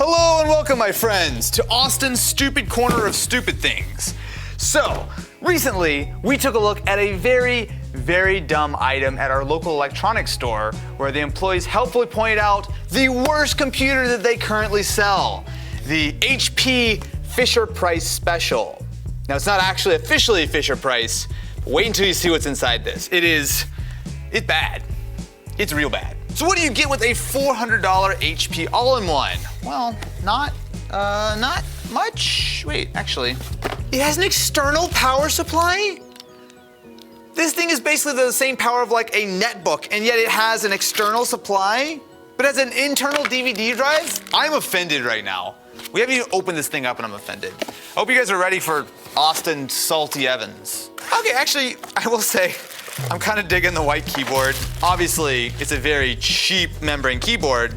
Hello and welcome, my friends, to Austin's stupid corner of stupid things. So, recently, we took a look at a very dumb item at our local electronics store where the employees helpfully pointed out the worst computer that they currently sell, the HP Fisher-Price Special. Now, it's not actually officially Fisher-Price, but wait until you see what's inside this. It's bad. It's real bad. So what do you get with a $400 HP all-in-one? Well, not much. Wait, actually, it has an external power supply? This thing is basically the same power of like a netbook, and yet it has an external supply, but has an internal DVD drive? I'm offended right now. We haven't even opened this thing up and I'm offended. I hope you guys are ready for Austin Salty Evans. Okay, actually, I will say, I'm kind of digging the white keyboard. Obviously, it's a very cheap membrane keyboard.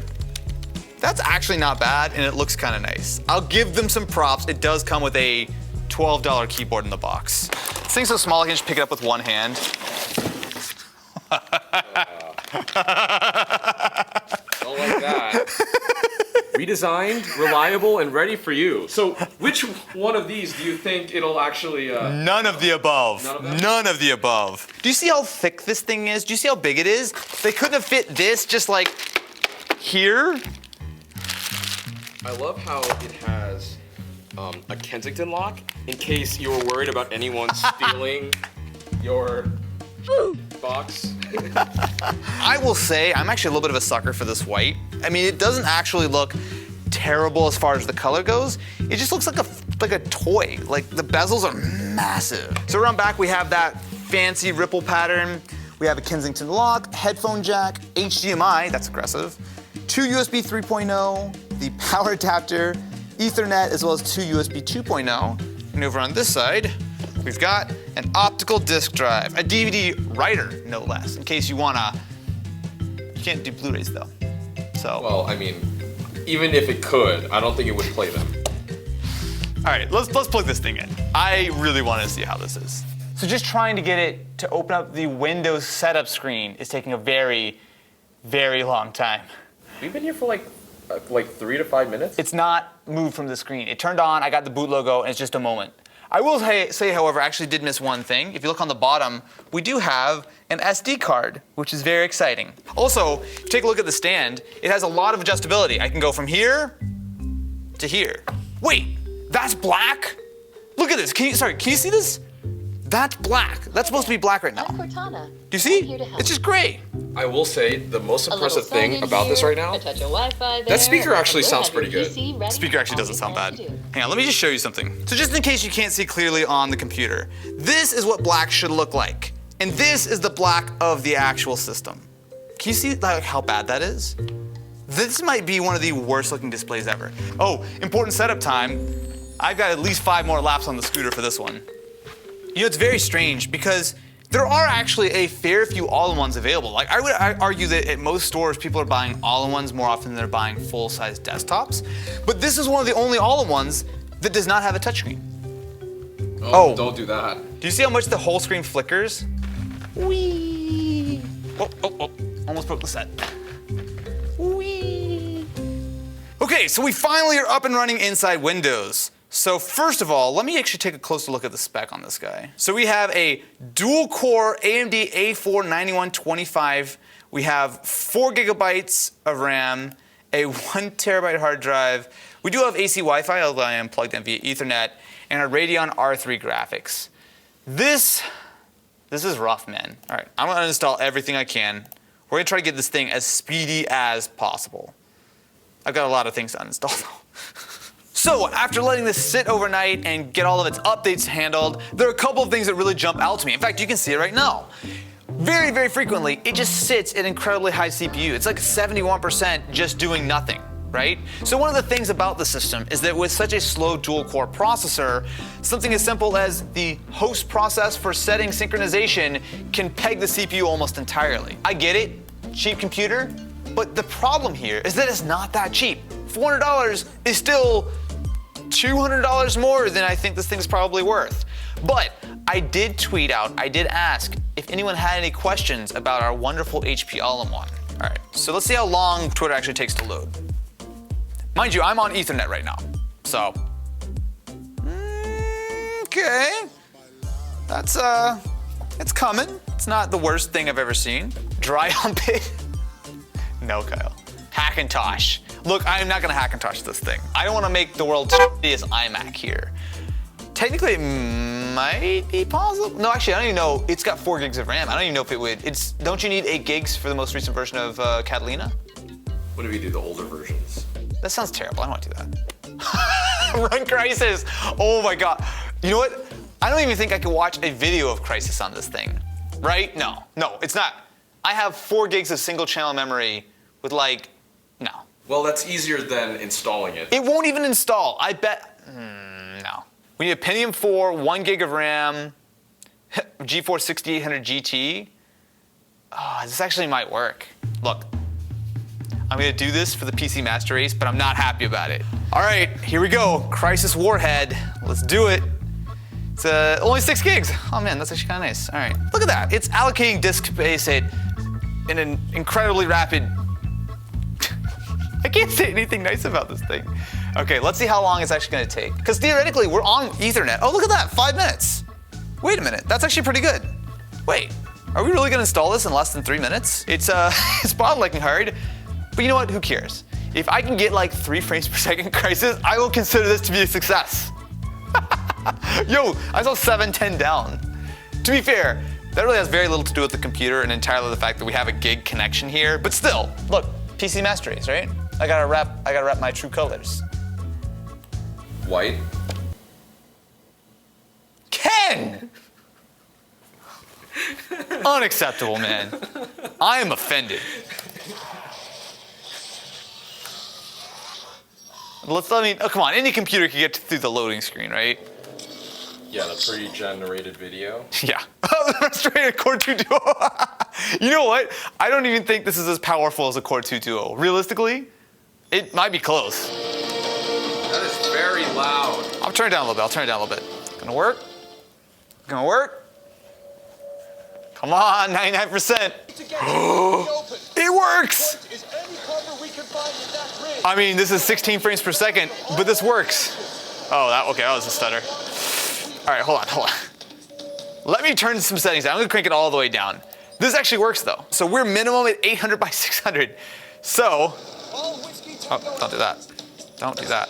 That's actually not bad, and it looks kind of nice. I'll give them some props. It does come with a $12 keyboard in the box. This thing's so small, I can just pick it up with one hand. Don't like that. Redesigned, reliable, and ready for you. So, which one of these do you think it'll actually? None of the above. None of them? None of the above. Do you see how thick this thing is? Do you see how big it is? They couldn't have fit this just like here. I love how it has a Kensington lock in case you were worried about anyone stealing your box. I will say, I'm actually a little bit of a sucker for this white. I mean, it doesn't actually look terrible as far as the color goes. It just looks like a toy. Like the bezels are massive. So around back we have that fancy ripple pattern. We have a Kensington lock, headphone jack, HDMI, that's aggressive, 2 USB 3.0, the power adapter, Ethernet, as well as 2 USB 2.0. And over on this side, we've got an optical disc drive, a DVD writer, no less, in case you wanna. You can't do Blu-rays though. So. Well, I mean, even if it could, I don't think it would play them. All right, let's plug this thing in. I really want to see how this is. So just trying to get it to open up the Windows setup screen is taking a very long time. We've been here for like 3 to 5 minutes. It's not moved from the screen. It turned on, I got the boot logo, and it's just a moment. I will say, however, I actually did miss one thing. If you look on the bottom, we do have an SD card, which is very exciting. Also, if you take a look at the stand, it has a lot of adjustability. I can go from here to here. Wait, that's black? Look at this. Can you see this? That's black. That's supposed to be black right now. I'm Cortana. Do you see? It's just gray. I will say the most impressive thing about this right now, that speaker actually sounds pretty good. The speaker actually doesn't sound bad. Hang on, let me just show you something. So just in case you can't see clearly on the computer, this is what black should look like. And this is the black of the actual system. Can you see like how bad that is? This might be one of the worst looking displays ever. Oh, important setup time. I've got at least 5 more laps on the scooter for this one. You know, it's very strange because there are actually a fair few all-in-ones available. Like I would argue that at most stores, people are buying all-in-ones more often than they're buying full-size desktops. But this is one of the only all-in-ones that does not have a touchscreen. Oh, don't do that. Do you see how much the whole screen flickers? Whee! Oh, almost broke the set. Whee! Okay, so we finally are up and running inside Windows. So first of all, let me actually take a closer look at the spec on this guy. So we have a dual-core AMD A4 9125. We have 4 gigabytes of RAM, a 1 terabyte hard drive. We do have AC Wi-Fi, although I am plugged in via Ethernet, and a Radeon R3 graphics. This is rough, man. All right, I'm gonna uninstall everything I can. We're gonna try to get this thing as speedy as possible. I've got a lot of things to uninstall though. So after letting this sit overnight and get all of its updates handled, there are a couple of things that really jump out to me. In fact, you can see it right now. Very frequently, it just sits at incredibly high CPU. It's like 71% just doing nothing, right? So one of the things about the system is that with such a slow dual-core processor, something as simple as the host process for setting synchronization can peg the CPU almost entirely. I get it, cheap computer, but the problem here is that it's not that cheap. $400 is still $200 more than I think this thing's probably worth. But I did tweet out, I did ask if anyone had any questions about our wonderful HP all-in-one. All right, so let's see how long Twitter actually takes to load. Mind you, I'm on Ethernet right now, so. Okay. That's, it's coming. It's not the worst thing I've ever seen. Dry hump it. No, Kyle. Hackintosh. Look, I'm not gonna Hackintosh this thing. I don't wanna make the world's shittiest iMac here. Technically, it might be possible. No, actually, I don't even know. It's got 4 gigs of RAM. I don't even know if it would. Don't you need 8 gigs for the most recent version of Catalina? What if you do the older versions? That sounds terrible. I don't want to do that. Run Crysis. Oh my God. You know what? I don't even think I could watch a video of Crysis on this thing. Right? No, it's not. I have 4 gigs of single channel memory with no. Well, that's easier than installing it. It won't even install. I bet, no. We need a Pentium 4, 1 gig of RAM, GeForce 6800 GT. Oh, this actually might work. Look, I'm gonna do this for the PC Master Race, but I'm not happy about it. All right, here we go. Crysis Warhead, let's do it. It's only 6 gigs. Oh man, that's actually kind of nice. All right, look at that. It's allocating disk space in an incredibly rapid. I can't say anything nice about this thing. Okay, let's see how long it's actually gonna take. Because theoretically, we're on Ethernet. Oh, look at that, 5 minutes. Wait a minute, that's actually pretty good. Wait, are we really gonna install this in less than 3 minutes? It's it's bottlenecking hard, but you know what, who cares? If I can get 3 frames per second Crysis, I will consider this to be a success. Yo, I saw 710 down. To be fair, that really has very little to do with the computer and entirely the fact that we have a gig connection here, but still, look, PC Master Race, right? I gotta rep my true colors. White? Ken! Unacceptable, man. I am offended. Oh, come on, any computer can get through the loading screen, right? Yeah, the pre-generated video. Yeah. Frustrated Core 2 Duo. You know what? I don't even think this is as powerful as a Core 2 Duo. Realistically, it might be close. That is very loud. I'll turn it down a little bit. Gonna work? Gonna work? Come on, 99%. It works! I mean, this is 16 frames per second, but this works. Oh, okay, that was a stutter. All right, hold on. Let me turn some settings down. I'm gonna crank it all the way down. This actually works though. So we're minimum at 800 by 600. So, oh, don't do that. Don't do that.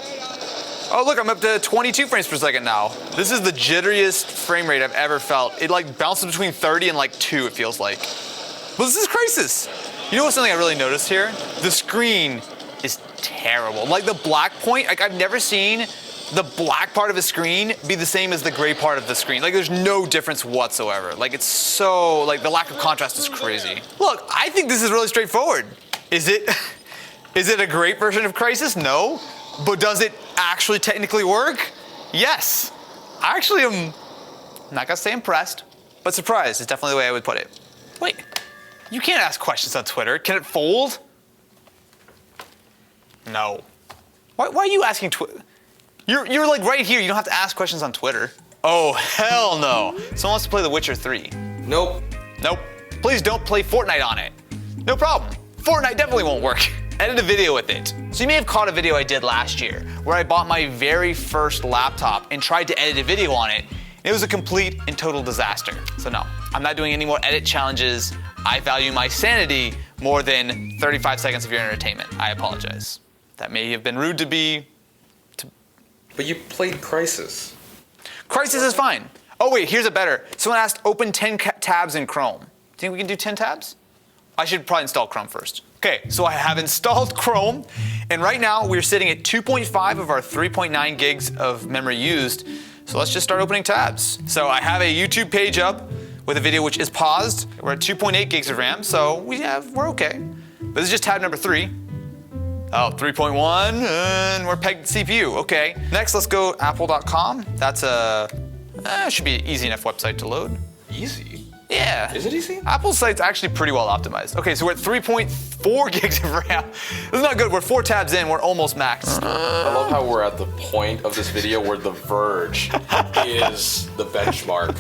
Oh look, I'm up to 22 frames per second now. This is the jitteriest frame rate I've ever felt. It bounces between 30 and 2, it feels like. But this is Crysis. You know what's something I really noticed here? The screen is terrible. The black point, I've never seen the black part of a screen be the same as the gray part of the screen. There's no difference whatsoever. It's so, the lack of contrast is crazy. Look, I think this is really straightforward. Is it a great version of Crysis? No. But does it actually technically work? Yes. I actually am, not gonna say impressed, but surprised is definitely the way I would put it. Wait, you can't ask questions on Twitter. Can it fold? No. Why are you asking Twitter? You're right here. You don't have to ask questions on Twitter. Oh, hell no. Someone wants to play The Witcher 3. Nope. Nope. Please don't play Fortnite on it. No problem. Fortnite definitely won't work. Edit a video with it. So you may have caught a video I did last year where I bought my very first laptop and tried to edit a video on it. It was a complete and total disaster. So no, I'm not doing any more edit challenges. I value my sanity more than 35 seconds of your entertainment. I apologize. That may have been rude to be. But you played Crysis. Crysis is fine. Oh wait, here's a better. Someone asked open 10 tabs in Chrome. Do you think we can do 10 tabs? I should probably install Chrome first. Okay, so I have installed Chrome, and right now we're sitting at 2.5 of our 3.9 gigs of memory used. So let's just start opening tabs. So I have a YouTube page up with a video which is paused. We're at 2.8 gigs of RAM, so we're okay. But this is just tab number 3. Oh, 3.1, and we're pegged CPU, okay. Next, let's go apple.com. That's should be an easy enough website to load. Easy? Yeah. Is it easy? Apple's site's actually pretty well optimized. Okay, so we're at 3.4 gigs of RAM. This is not good, we're 4 tabs in, we're almost maxed. I love how we're at the point of this video where The Verge is the benchmark.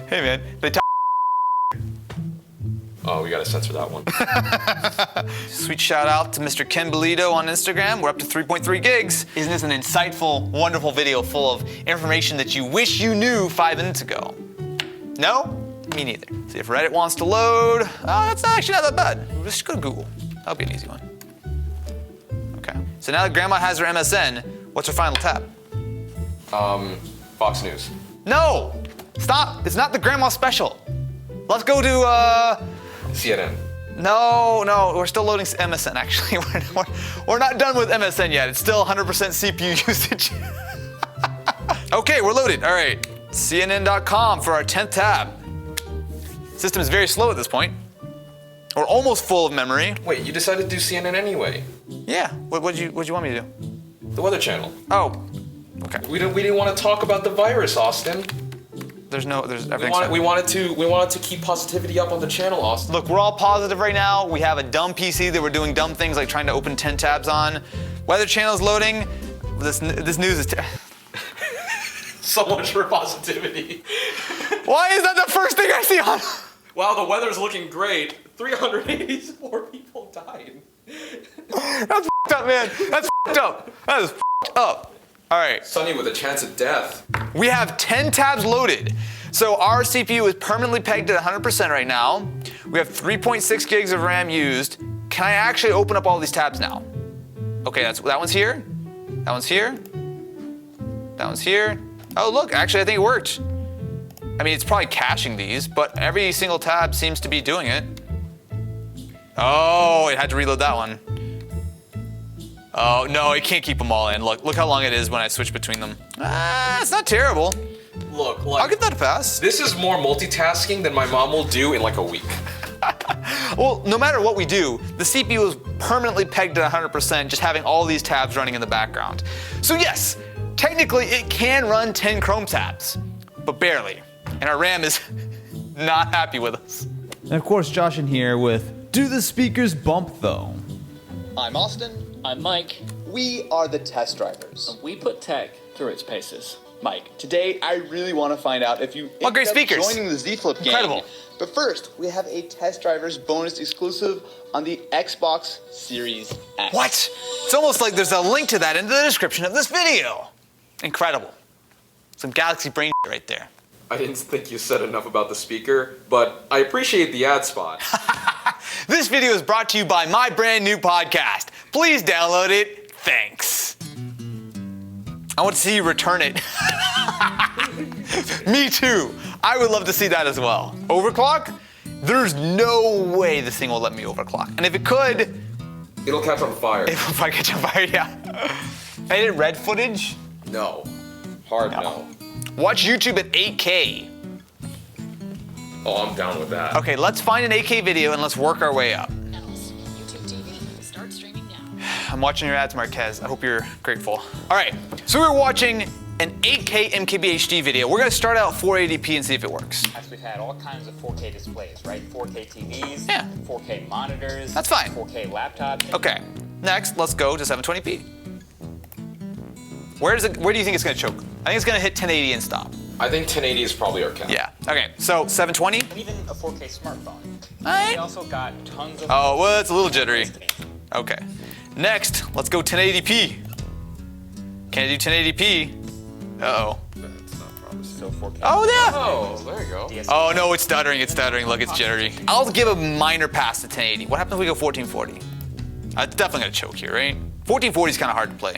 Hey man, they Oh, we gotta censor that one. Sweet shout out to Mr. Ken Bolito on Instagram. We're up to 3.3 gigs. Isn't this an insightful, wonderful video full of information that you wish you knew 5 minutes ago? No? Me neither. See if Reddit wants to load. Oh, that's actually not that bad. Just go to Google. That'll be an easy one. Okay. So now that Grandma has her MSN, what's her final tab? Fox News. No! Stop! It's not the Grandma special. Let's go to, CNN. No, we're still loading MSN actually. We're not done with MSN yet. It's still 100% CPU usage. Okay, we're loaded. All right, CNN.com for our 10th tab. System is very slow at this point. We're almost full of memory. Wait, you decided to do CNN anyway? Yeah, what'd you want me to do? The Weather Channel. Oh, okay. We didn't want to talk about the virus, Austin. There's everything. We wanted to keep positivity up on the channel, Austin. Look, we're all positive right now. We have a dumb PC that we're doing dumb things like trying to open 10 tabs on. Weather Channel's loading. This news is So much for positivity. Why is that the first thing I see on? Wow, the weather's looking great. 384 people died. That's f***ed up, man. That's f***ed up. That is f***ed up. All right. Sunny with a chance of death. We have 10 tabs loaded. So our CPU is permanently pegged at 100% right now. We have 3.6 gigs of RAM used. Can I actually open up all these tabs now? Okay, that one's here. That one's here. That one's here. Oh, look, actually, I think it worked. I mean, it's probably caching these, but every single tab seems to be doing it. Oh, it had to reload that one. Oh, no, it can't keep them all in. Look how long it is when I switch between them. It's not terrible. Look, I'll give that a pass. This is more multitasking than my mom will do in like a week. Well, no matter what we do, the CPU is permanently pegged at 100%, just having all these tabs running in the background. So yes, technically it can run 10 Chrome tabs, but barely. And our RAM is not happy with us. And of course, Josh in here with, do the speakers bump though? I'm Austin. I'm Mike. We are the test drivers. We put tech through its paces. Mike, today I really want to find out if you What great speakers. joining the Z Flip gang. Incredible. But first, we have a test drivers bonus exclusive on the Xbox Series X. What? It's almost like there's a link to that in the description of this video. Incredible. Some Galaxy brain right there. I didn't think you said enough about the speaker, but I appreciate the ad spot. This video is brought to you by my brand new podcast. Please download it. Thanks. I want to see you return it. Me too. I would love to see that as well. Overclock? There's no way this thing will let me overclock. And if it could, It'll catch on fire. it will probably catch on fire, yeah. Edit red footage? No. Hard no. Watch YouTube at 8K. Oh, I'm down with that. Okay, let's find an 8K video and let's work our way up. YouTube TV. Start streaming now. I'm watching your ads, Marquez. I hope you're grateful. All right, so we're watching an 8K MKBHD video. We're gonna start out 480p and see if it works. We've had all kinds of 4K displays, right? 4K TVs, Yeah. 4K monitors. That's fine. 4K laptops. Okay, next, let's go to 720p. Where do you think it's gonna choke? I think it's gonna hit 1080 and stop. I think 1080 is probably our cap. Yeah, okay, so 720. And even a 4K smartphone. Alright. We also got tons of. Oh, well, it's a little jittery. Okay, next, let's go 1080p. Can I do 1080p? Uh-oh. That's not promising. So 4K. Oh, yeah! Oh, there you go. DSP. Oh, no, it's stuttering, look, it's jittery. I'll give a minor pass to 1080. What happens if we go 1440? It's definitely gonna choke here, right? 1440 is kind of hard to play.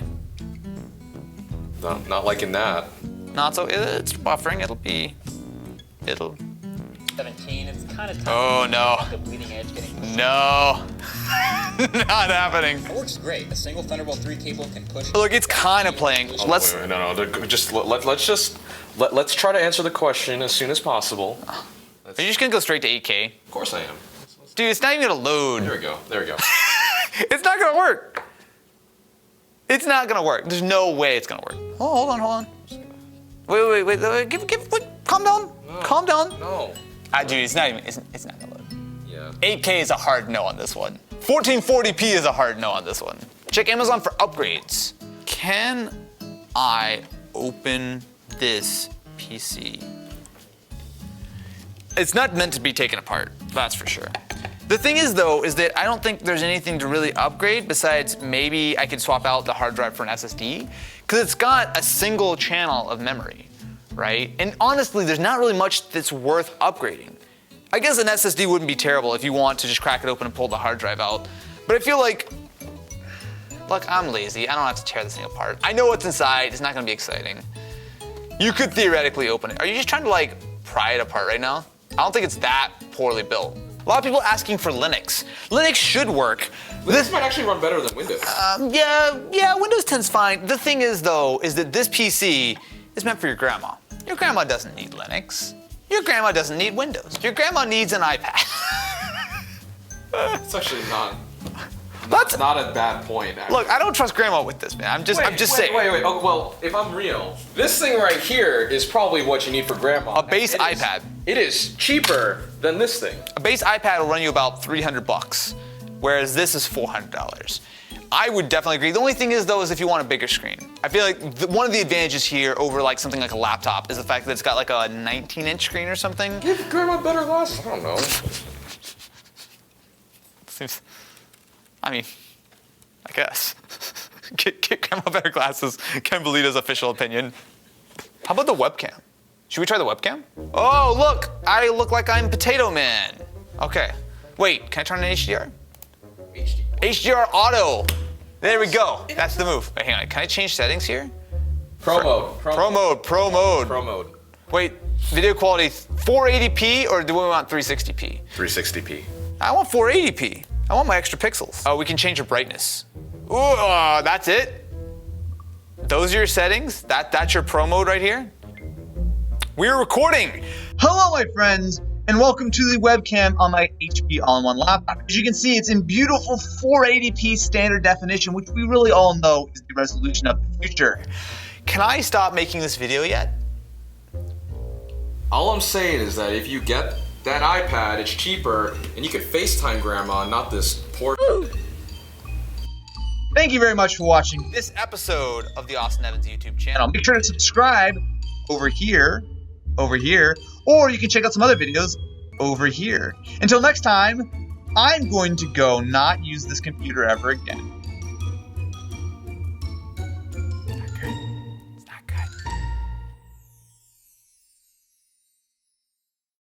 Not liking that. Not so, it's buffering, it'll 17. It's kind of tough. Oh, no. The bleeding edge getting. No, not happening. It works great. A single Thunderbolt 3 cable can push. Look, it's kind of playing. Oh, Let's, wait, no. Let's try to answer the question as soon as possible. are you just gonna go straight to 8K? Of course I am. Dude, it's not even gonna load. There we go. It's not gonna work. It's not gonna work. There's no way it's gonna work. Oh, hold on. Wait. Calm down. No. Calm down. No. Dude, it's not gonna load. Yeah. 8K is a hard no on this one. 1440p is a hard no on this one. Check Amazon for upgrades. Can I open this PC? It's not meant to be taken apart, that's for sure. The thing is though, is that I don't think there's anything to really upgrade besides maybe I could swap out the hard drive for an SSD, because it's got a single channel of memory, right? And honestly, there's not really much that's worth upgrading. I guess an SSD wouldn't be terrible if you want to just crack it open and pull the hard drive out, but I feel like, look, I'm lazy. I don't have to tear this thing apart. I know what's inside. It's not gonna be exciting. You could theoretically open it. Are you just trying to like pry it apart right now? I don't think it's that poorly built. A lot of people asking for Linux. Linux should work. This might actually run better than Windows. Yeah, Windows 10's fine. The thing is though, is that this PC is meant for your grandma. Your grandma doesn't need Linux. Your grandma doesn't need Windows. Your grandma needs an iPad. It's actually not a bad point, actually. Look, I don't trust grandma with this, man. I'm just saying. Wait. Oh, well, if I'm real, this thing right here is probably what you need for grandma. A base iPad. It is cheaper than this thing. A base iPad will run you about $300, whereas this is $400. I would definitely agree. The only thing is though, is if you want a bigger screen. I feel like one of the advantages here over like something like a laptop is the fact that it's got like a 19-inch screen or something. Give grandma better glasses. I don't know. Seems, I mean, I guess. Get grandma better glasses. Ken Bolito's official opinion. How about the webcam? Should we try the webcam? Oh, look, I look like I'm Potato Man. Okay, wait, can I turn on HDR? HDR auto. There we go. That's the move. Wait, hang on. Can I change settings here? Pro mode. Wait, video quality 480p or do we want 360p? 360p. I want 480p. I want my extra pixels. Oh, we can change the brightness. Ooh, that's it? Those are your settings? That's your pro mode right here? We're recording. Hello, my friends, and welcome to the webcam on my HP all-in-one laptop. As you can see, it's in beautiful 480p standard definition, which we really all know is the resolution of the future. Can I stop making this video yet? All I'm saying is that if you get that iPad, it's cheaper, and you can FaceTime grandma, not this poor. Thank you very much for watching This episode of the Austin Evans YouTube channel. Make sure to subscribe over here, or you can check out some other videos over here. Until next time, I'm going to go not use this computer ever again.